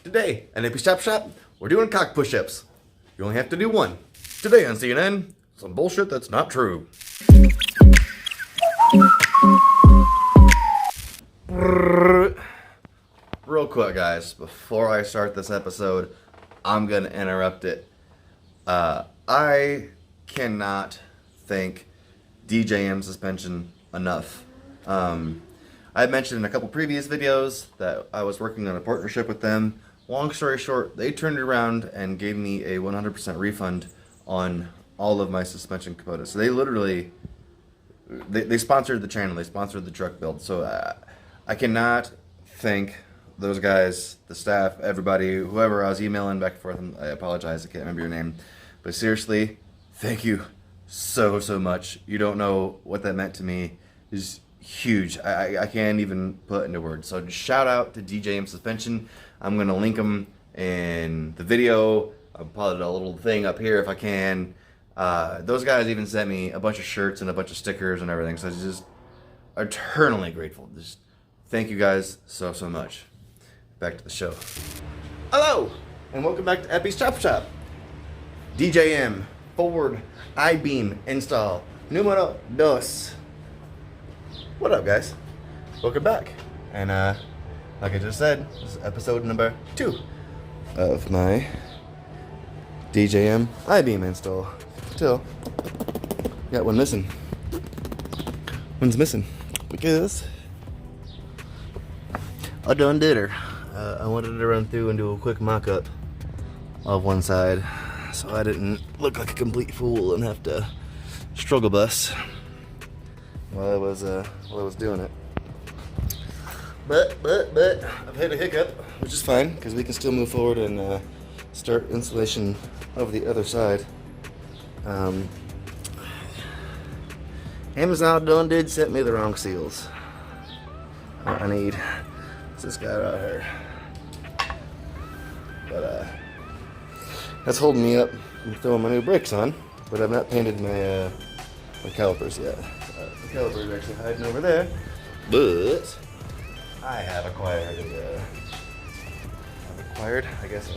Today, at Eppy Shop, we're doing cock push-ups. You only have to do one. Today on CNN, some bullshit that's not true. Real quick, guys, before I start this episode, I'm gonna interrupt it. I cannot thank DJM Suspension enough. I mentioned in a couple previous videos that I was working on a partnership with them. Long story short, they turned it around and gave me a 100% refund on all of my suspension components. So they literally, they sponsored the channel, they sponsored the truck build. So I cannot thank those guys, the staff, everybody, whoever I was emailing back and forth. I apologize, I can't remember your name. But seriously, thank you so much. You don't know what that meant to me. It's huge. I can't even put into words. So just shout out to DJM Suspension. I'm going to link them in the video. I'll put a little thing up here if I can. Those guys even sent me a bunch of shirts and a bunch of stickers and everything. So I'm just eternally grateful. Just thank you guys so much. Back to the show. Hello, and welcome back to Eppy's Chop Shop. DJM forward I-beam install numero dos. What up, guys? Welcome back. And like I just said, this is episode number 2 of my DJM I-beam install. Still got one missing. One's missing because I done did her. I wanted to run through and do a quick mock-up of one side, so I didn't look like a complete fool and have to struggle bus while I was doing it. But I've hit a hiccup, which is fine because we can still move forward and start installation of the other side. Amazon done did send me the wrong seals. What I need is this guy right here. But that's holding me up. I'm throwing my new brakes on, but I've not painted my my calipers yet. The calipers are actually hiding over there, but I have acquired I guess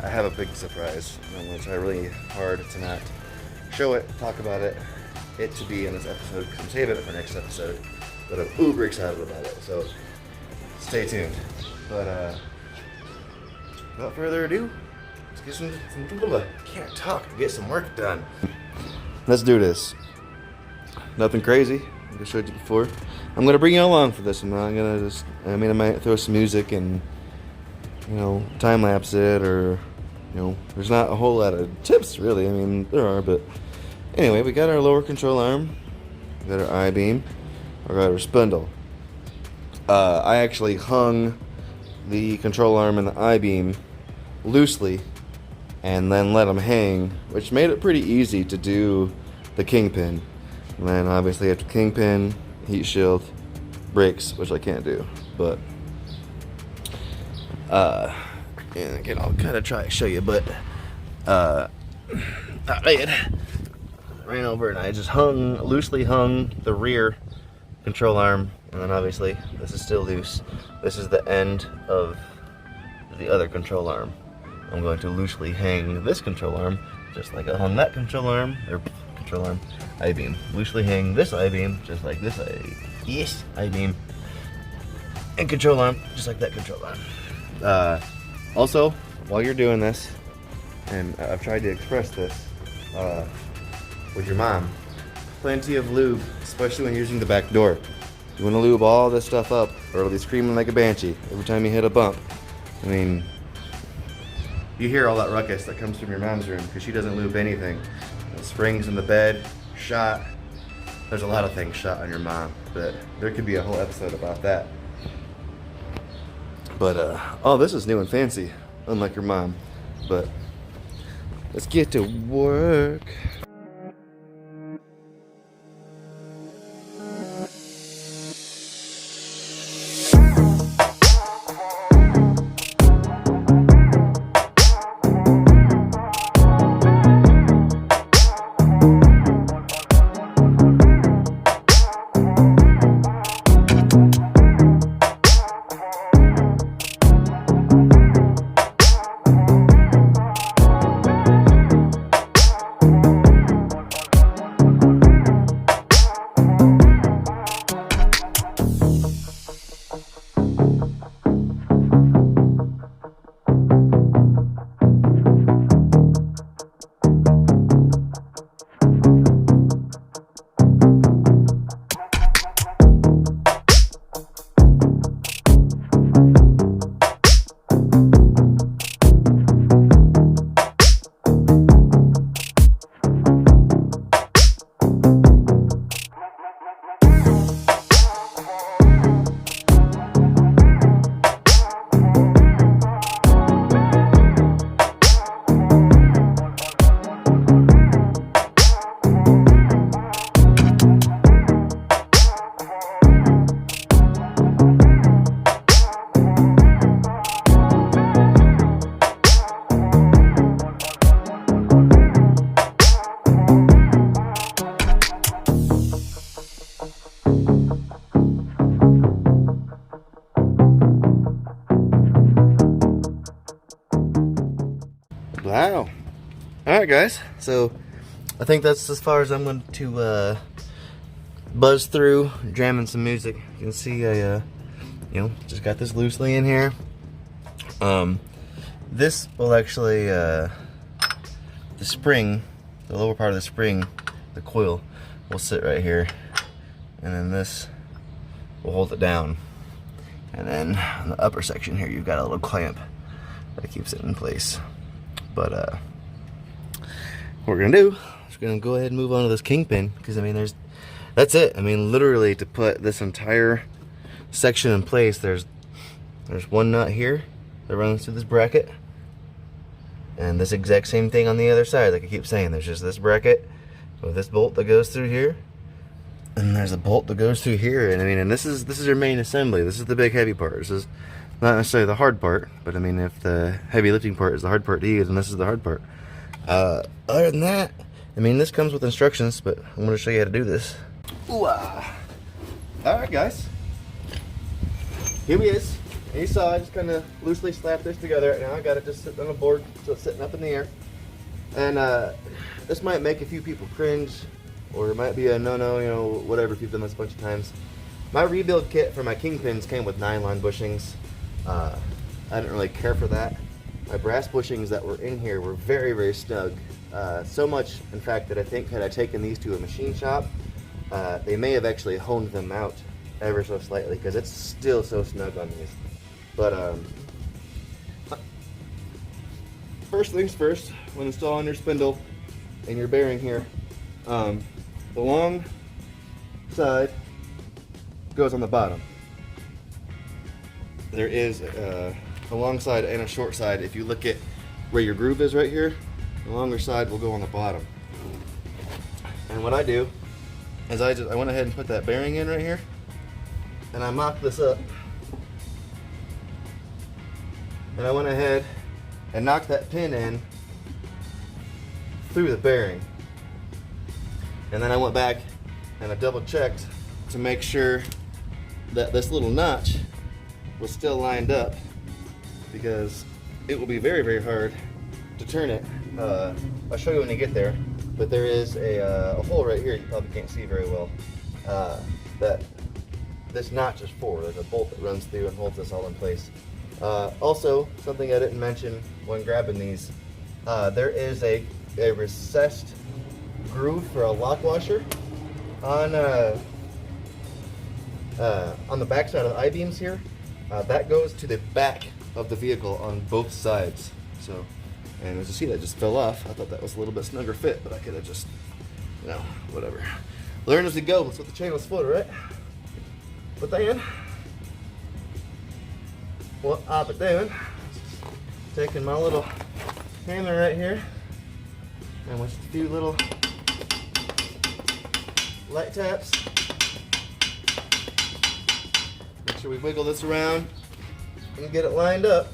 I have a big surprise. I'm going to try really hard to not show it, talk about it to be in this episode, because I'm saving it for next episode, but I'm uber excited about it, so stay tuned. But without further ado, let's get can't talk to get some work done. Let's do this. Nothing crazy, like I showed you before. I'm gonna bring you along for this. I might throw some music and, you know, time lapse it, or, you know, there's not a whole lot of tips really. I mean, there are, but anyway, we got our lower control arm, we got our I-beam, we got our spindle. I actually hung the control arm and the I-beam loosely and then let them hang, which made it pretty easy to do the Kingpin. And then obviously after Kingpin, heat shield, brakes, which I can't do, but and again, I'll kind of try to show you, but I ran over and I just loosely hung the rear control arm, and then obviously this is still loose. This is the end of the other control arm. I'm going to loosely hang this control arm just like I hung that control arm, or control arm, I-beam. Loosely hang this I-beam just like this I-beam, and control arm just like that control arm. Also, while you're doing this, and I've tried to express this with your mom, plenty of lube, especially when you're using the back door. You want to lube all this stuff up, or it'll be screaming like a banshee every time you hit a bump. I mean, you hear all that ruckus that comes from your mom's room because she doesn't lube anything. The springs in the bed, shot. There's a lot of things shot on your mom, but there could be a whole episode about that. But, oh, this is new and fancy, unlike your mom. But let's get to work. Wow. Alright guys, so I think that's as far as I'm going to buzz through, jamming some music. You can see I just got this loosely in here. This will actually, the spring, the lower part of the spring, the coil, will sit right here. And then this will hold it down. And then in the upper section here, you've got a little clamp that keeps it in place. But what we're gonna do is we're gonna go ahead and move on to this Kingpin, because I mean that's it. I mean, literally, to put this entire section in place, there's one nut here that runs through this bracket, and this exact same thing on the other side. Like I keep saying, there's just this bracket with this bolt that goes through here, and there's a bolt that goes through here. And I mean, and this is your main assembly. This is the big heavy part. This is not necessarily the hard part, but I mean, if the heavy lifting part is the hard part to use, and this is the hard part. Other than that, I mean, this comes with instructions, but I'm going to show you how to do this. Alright guys, here he is. And you saw I just kind of loosely slapped this together right now. I got it just sitting on a board, so it's sitting up in the air. And this might make a few people cringe, or it might be a no-no, you know, whatever, if you've done this a bunch of times. My rebuild kit for my Kingpins came with nylon bushings. I didn't really care for that. My brass bushings that were in here were very, very snug. So much, in fact, that I think had I taken these to a machine shop, they may have actually honed them out ever so slightly, because it's still so snug on these. But first things first, when installing your spindle and your bearing here, the long side goes on the bottom. There is a long side and a short side. If you look at where your groove is right here, the longer side will go on the bottom. And what I do is I went ahead and put that bearing in right here, and I mocked this up. And I went ahead and knocked that pin in through the bearing. And then I went back and I double checked to make sure that this little notch was still lined up, because it will be very, very hard to turn it. I'll show you when you get there, but there is a hole right here you probably can't see very well, that this notch is for. There's a bolt that runs through and holds this all in place. Also, something I didn't mention when grabbing these, there is a recessed groove for a lock washer on the back side of the I-beams here. That goes to the back of the vehicle on both sides. So, and as you see, that just fell off. I thought that was a little bit snugger fit, but I could have just, you know, whatever. Learn as you go. That's what the channel's for, right? But then, what I've been doing, taking my little hammer right here, and with a few little light taps, make sure we wiggle this around and get it lined up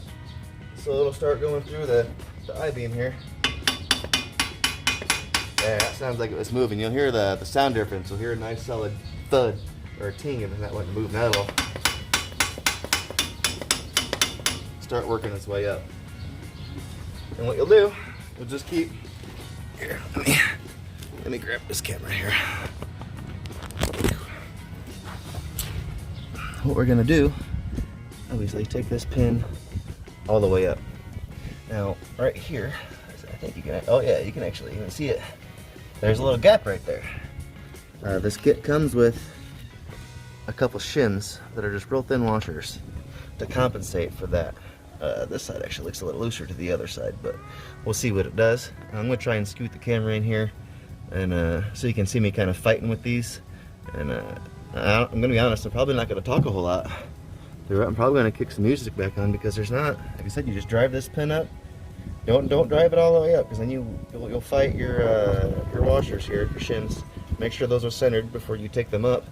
so it'll start going through the I-beam here. Yeah, that sounds like it was moving. You'll hear the sound difference. You'll hear a nice solid thud or a ting, and then that wouldn't move. Now it'll start working its way up. And what you'll do, you'll just keep, here, let me grab this camera here. What we're gonna do, obviously, take this pin all the way up. Now, right here, I think you can, oh yeah, you can actually even see it. There's a little gap right there. This kit comes with a couple shims that are just real thin washers to compensate for that. This side actually looks a little looser to the other side, but we'll see what it does. I'm gonna try and scoot the camera in here, and so you can see me kind of fighting with these. And I'm gonna be honest, I'm probably not gonna talk a whole lot. I'm probably gonna kick some music back on, because there's not, like I said, you just drive this pin up. Don't drive it all the way up, because then you'll fight your washers here, your shims. Make sure those are centered before you take them up.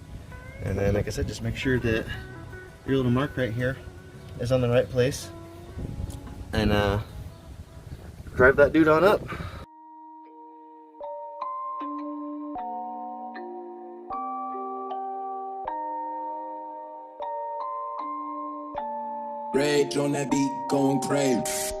And then, like I said, just make sure that your little mark right here is on the right place. And drive that dude on up. Rage on that beat, going crazy.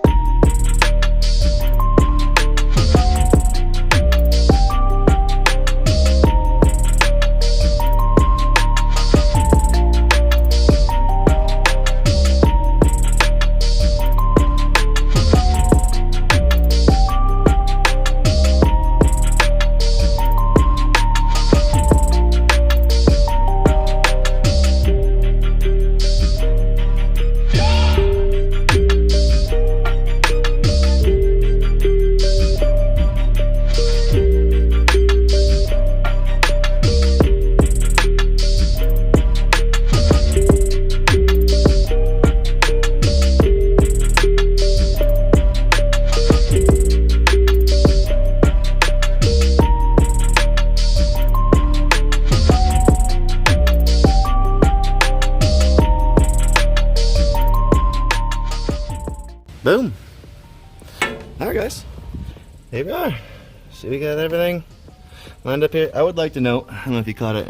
Boom. Alright guys, here we are. See, we got everything lined up here. I would like to note, I don't know if you caught it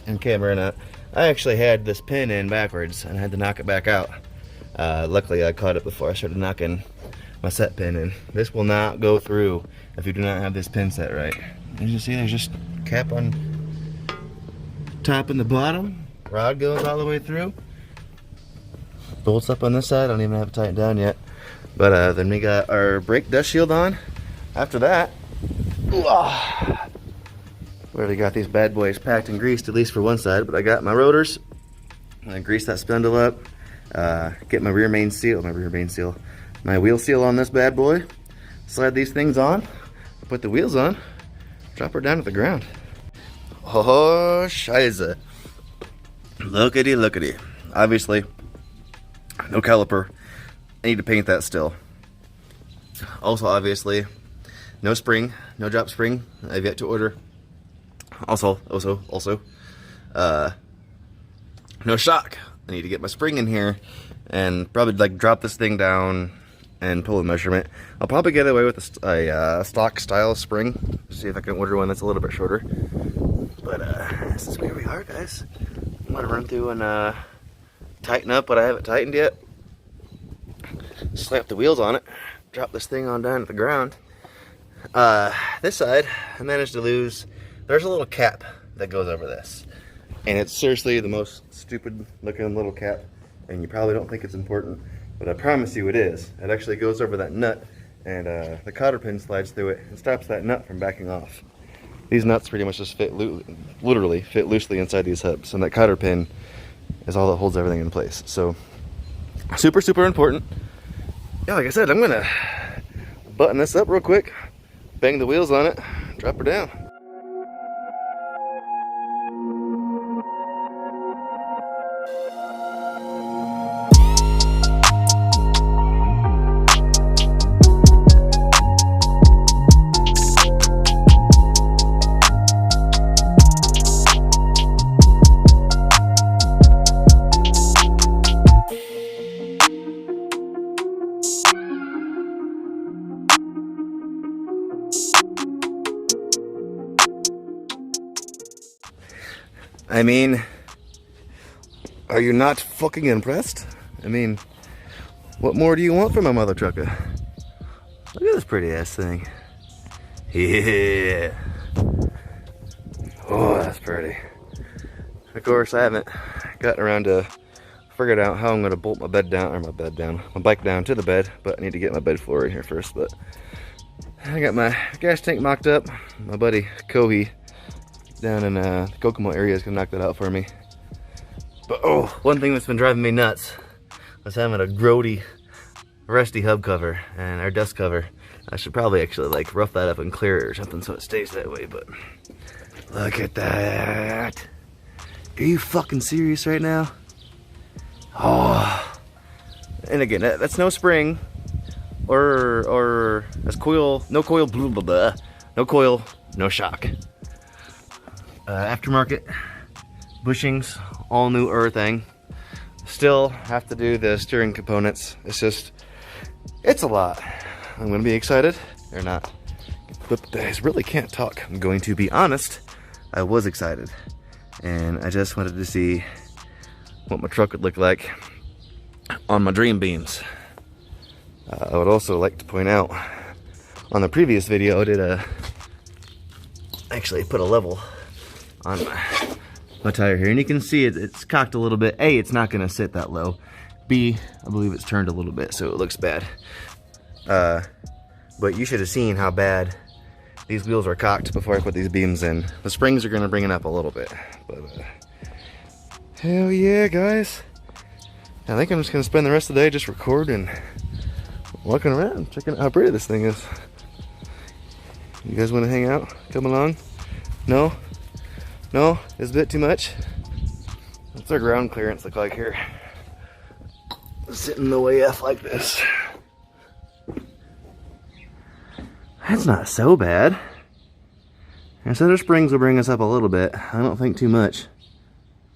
in camera or not, I actually had this pin in backwards and I had to knock it back out. Luckily I caught it before I started knocking my set pin in. This will not go through if you do not have this pin set right. As you see, there's just cap on top and the bottom. Rod goes all the way through. Bolts up on this side. I don't even have it tightened down yet. But then we got our brake dust shield on. After that, we already got these bad boys packed and greased, at least for one side. But I got my rotors. I grease that spindle up. Get my my wheel seal on this bad boy. Slide these things on. Put the wheels on. Drop her down to the ground. Oh, scheiße. Lookity, lookity. Obviously, no caliper. I need to paint that still. Also, obviously, no spring, no drop spring. I've yet to order. Also, no shock. I need to get my spring in here and probably like drop this thing down and pull a measurement. I'll probably get away with a stock style spring. See if I can order one that's a little bit shorter. But this is where we are, guys. I'm gonna run through and tighten up what I haven't tightened yet. Slap the wheels on it. Drop this thing on down to the ground. This side, I managed to lose. There's a little cap that goes over this. And it's seriously the most stupid looking little cap. And you probably don't think it's important, but I promise you it is. It actually goes over that nut, and the cotter pin slides through it and stops that nut from backing off. These nuts pretty much just fit, literally fit loosely inside these hubs, and that cotter pin is all that holds everything in place. So, super, super important. Yeah, like I said, I'm gonna button this up real quick, bang the wheels on it, drop her down. I mean, are you not fucking impressed? I mean, what more do you want from a mother trucker? Look at this pretty ass thing. Yeah. Oh, that's pretty. Of course, I haven't gotten around to figuring out how I'm gonna bolt my bike down to the bed, but I need to get my bed floor in here first. But I got my gas tank mocked up. My buddy Kohi down in the Kokomo area is gonna knock that out for me. But oh, one thing that's been driving me nuts was having a grody, rusty hub cover and our dust cover. I should probably actually like rough that up and clear it or something so it stays that way, but look at that. Are you fucking serious right now? Oh, and again, that's no spring or that's coil, no coil, blah, blah, blah. No coil, no shock. Aftermarket bushings, all new earthing. Still have to do the steering components. It's a lot. I'm gonna be excited or not, but I really can't talk. I'm going to be honest. I was excited, and I just wanted to see what my truck would look like on my dream beams. I would also like to point out, on the previous video, I did actually put a level on my tire here, and you can see it's cocked a little bit. A, it's not gonna sit that low. B, I believe it's turned a little bit, so it looks bad. But you should have seen how bad these wheels are cocked before I put these beams in. The springs are gonna bring it up a little bit, but hell yeah, guys. I think I'm just gonna spend the rest of the day just recording, walking around, checking out how pretty this thing is. You guys wanna hang out? Come along? No? No? It's a bit too much? What's our ground clearance look like here? Sitting the way up like this. That's not so bad. I said our springs will bring us up a little bit. I don't think too much.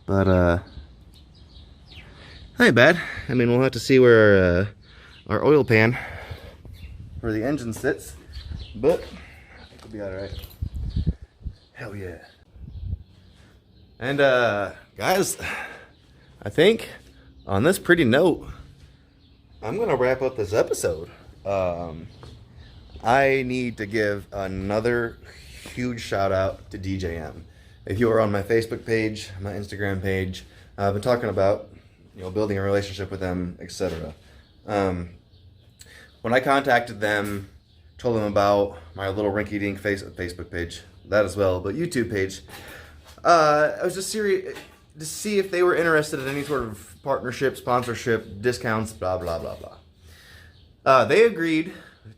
But, that ain't bad. I mean, we'll have to see where our oil pan where the engine sits, but I think we'll be all right. Hell yeah. And guys, I think on this pretty note, I'm gonna wrap up this episode. I need to give another huge shout out to DJM. If you are on my Facebook page, my Instagram page, I've been talking about, you know, building a relationship with them, etc. When I contacted them, told them about my little rinky-dink Facebook page, that as well, but YouTube page, I was just serious to see if they were interested in any sort of partnership, sponsorship, discounts, blah, blah, blah, blah. They agreed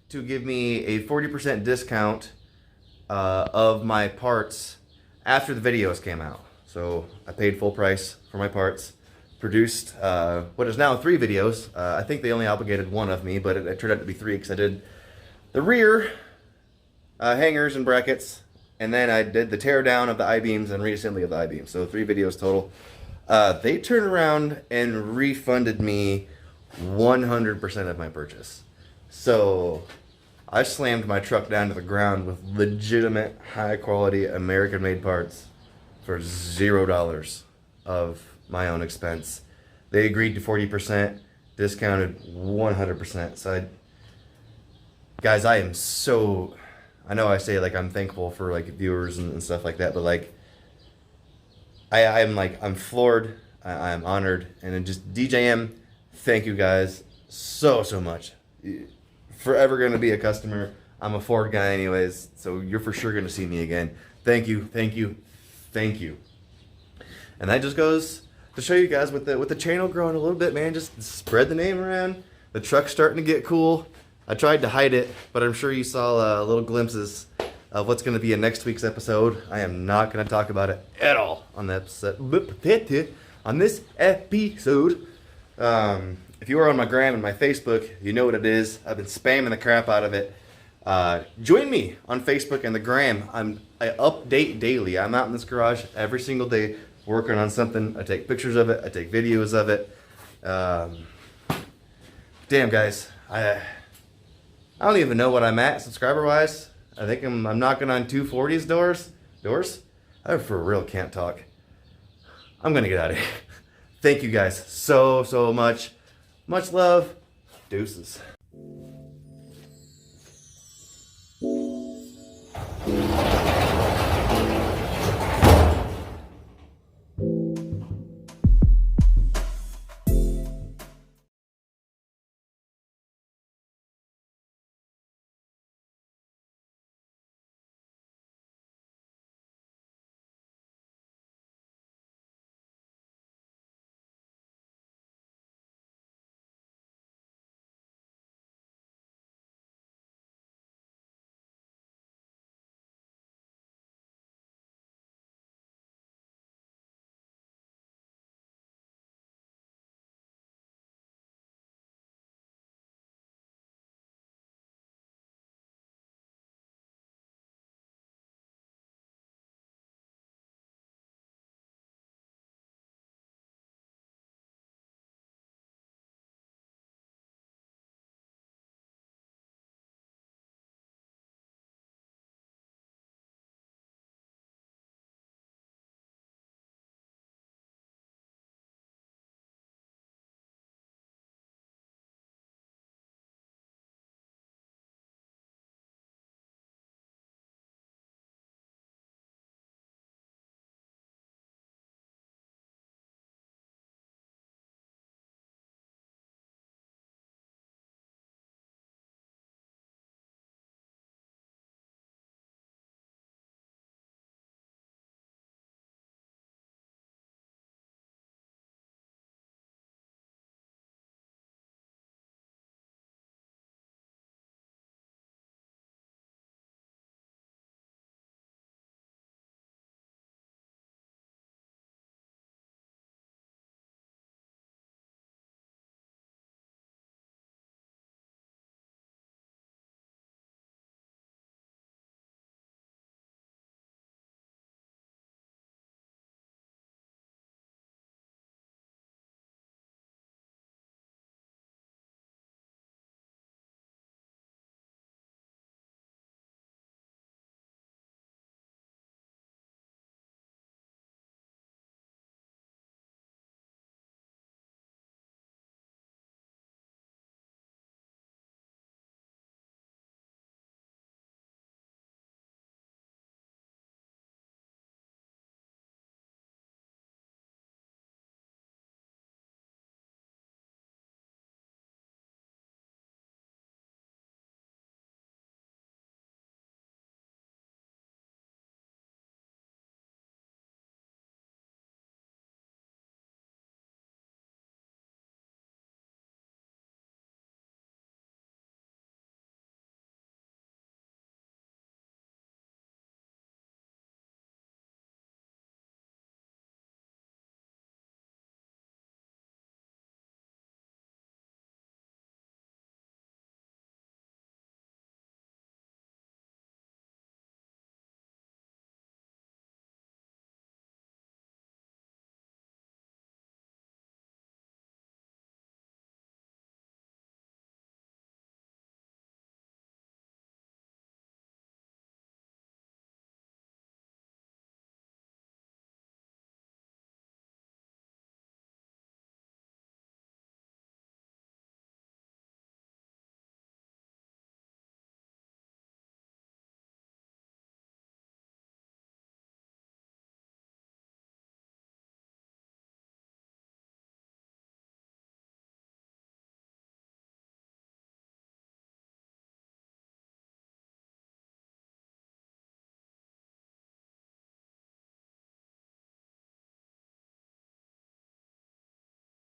to give me a 40% discount of my parts after the videos came out. So I paid full price for my parts, produced what is now 3 videos. I think they only obligated 1 of me, but it turned out to be 3 because I did the rear hangers and brackets, and then I did the tear down of the I-beams and reassembly of the I-beams. So 3 videos total. They turned around and refunded me 100% of my purchase. So I slammed my truck down to the ground with legitimate, high-quality, American-made parts for $0 of my own expense. They agreed to 40%, discounted 100%. So guys, I am so... I know I say like I'm thankful for like viewers and stuff like that, but like I'm floored. I'm honored, and then just DJM, thank you guys so much. Forever gonna be a customer. I'm a Ford guy anyways, so you're for sure gonna see me again. Thank you, thank you, thank you. And that just goes to show you guys with the channel growing a little bit, man. Just spread the name around. The truck's starting to get cool. I tried to hide it, but I'm sure you saw little glimpses of what's going to be in next week's episode. I am not going to talk about it at all on the episode. On this episode, if you are on my gram and my Facebook, you know what it is. I've been spamming the crap out of it. Join me on Facebook and the gram. I update daily. I'm out in this garage every single day working on something. I take pictures of it. I take videos of it. Damn, guys. I don't even know what I'm at subscriber-wise. I think I'm knocking on 240's doors. I for real can't talk. I'm gonna get out of here. Thank you guys so much. Much love. Deuces.